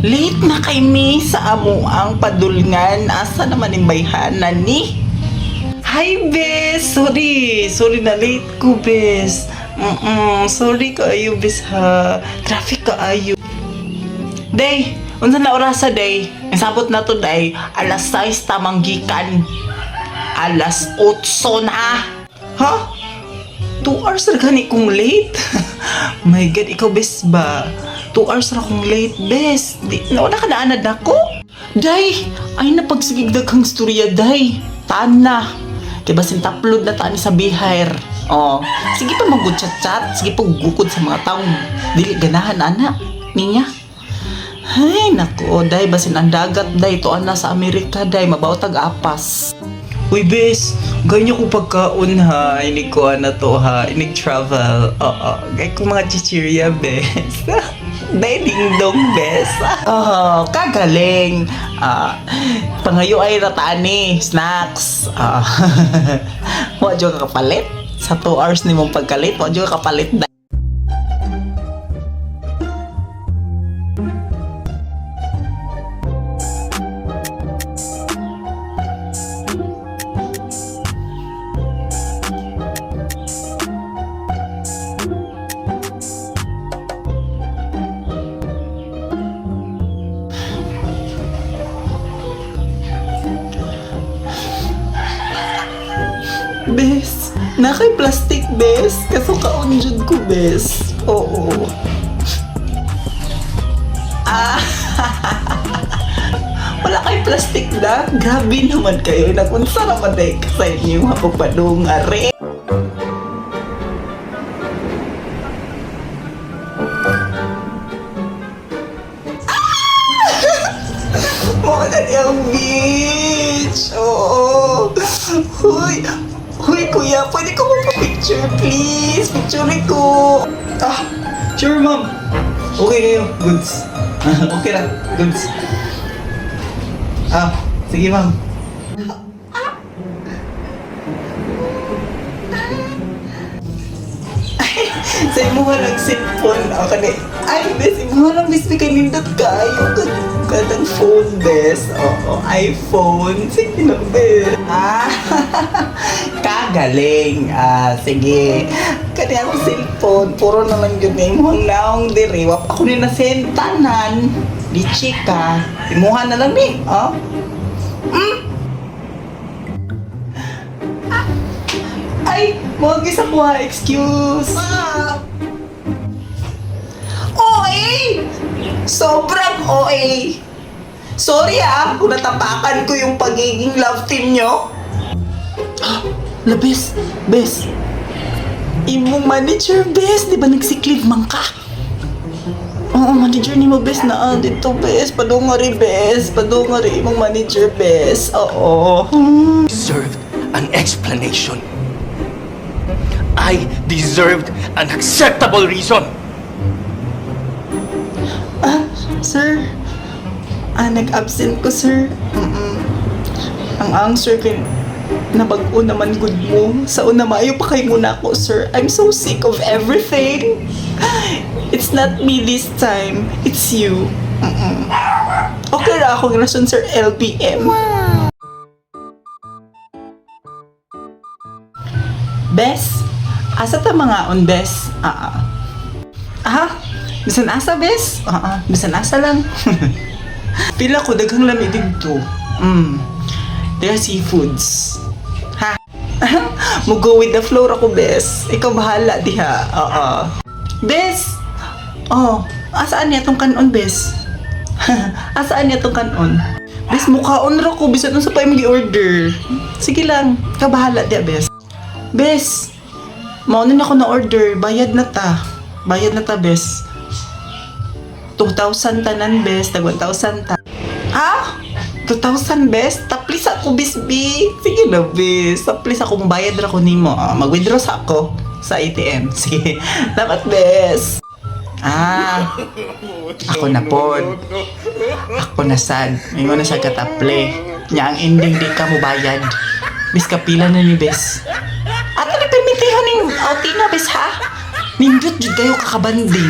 Late na kay mi sa amo ang padulngan. Asa naman yung bayhanan ni? Hi, bes! Sorry na late ko, bes. Sorry kaayo, bes ha. Traffic kaayo. Day, unsa na orasa, day? Isabot na to, day. Alas 6 tamang gikan. Alas 8 na. Ha? 2 hours na gani kong late? My God, ikaw, bes ba? 2 hours na kong late, bes. Wala ka na anad ako? Day, ay napagsigigdag kang storya, day. Taan na. Diba sintapload na taan sa bihair. Oh, sige pa mag chat-chat. Sige pa gukod sa mga taong dili ganahan, ana. Ninya. Ay, naku, day, basin ang dagat, day. Ito ana sa Amerika, day. Mabaw tag-apas. Uy, bes, ganyan ko pagkaon, ha. Inig ko na to, ha. Inig travel. Oo, gaya ko mga chichirya, bes. Day, ding-dong, bes. Kagaling. Pangayo ay ratani, snacks. Wadyo ka kapalit. Sa 2 hours ni mong pagkalit, wadyo ka kapalit, day. Bes, nakay plastic, bes. Kaso kaunjud ko, bes. Oo. Wala kay plastic na. Grabe naman kayo. Nakunsa naman dahil sa inyo hapagpadong are. Mukha na niyang beach. Oo. Huy, kuya, pwede ko magpa-picture, please? Picture ko. Sure, ma'am. Okay kayo. Goods. Okay lang. Goods. Sige, ma'am. Sa imo nga nag-sipon. Ay, bes, imo nga lang bis kay nindot kayo. Kadang phone, bes. Oo, iPhone. Sige lang, bes. Kagaling. Sige. Kani akong cellphone. Puro naman yun na imuhang naong diri. Wap ako ni nasentanan. Di chika. Imuhan na lang ni. Ay, huwag isa ko ha. Excuse. OA! Sobrang OA. Sorry kung natapakan ko yung pagiging love team nyo. Bes. Imong manager, bes. Di ba nagsick-leave man ka? Oo, manager ni mo, bes, na dito, bes. Padungari, bes. Padungari, imong manager, bes. Oo. Deserved an explanation. I deserved an acceptable reason. Sir. Nag-absent ko, sir. Ang answer kay nabag-o naman good mo. Sa una maayo pa kay muna ako, sir. I'm so sick of everything. It's not me this time. It's you. Okay ra akong relasyon, sir. LPM. Bes, asa ta mga on, bes? Bisan asa, bes? Bisan asa lang. Pila ko, daghang lami dito. They are seafoods. Ha? Mo go with the flow ako, bes. Ikaw bahala, diha. Bes! Asaan niya tong kanon, bes? Asaan niya tong kanon? Bes, mukhaon ra ko. Bisan sa pa yung order. Sige lang. Ikaw bahala, diha, bes. Bes! Maunin ako na order. Bayad na ta, bes. 2,000 tanan, bes. Tag 1,000 ta. 2,000, bes? Taplis ako, bes, B. Sige na, bes. Taplis ako, bayad ra ko nimo. Mag-withdraw sa ako sa ATM. Sige. Dapat, bes. Ako na pod. Ako na sad. Ngayon na sad kataple. Nya ang ending di ka mo bayad. Bes, kapila na ni, bes. At ano permitihan ng outing na, bes, ha? Nindot jud kayo kakabanding.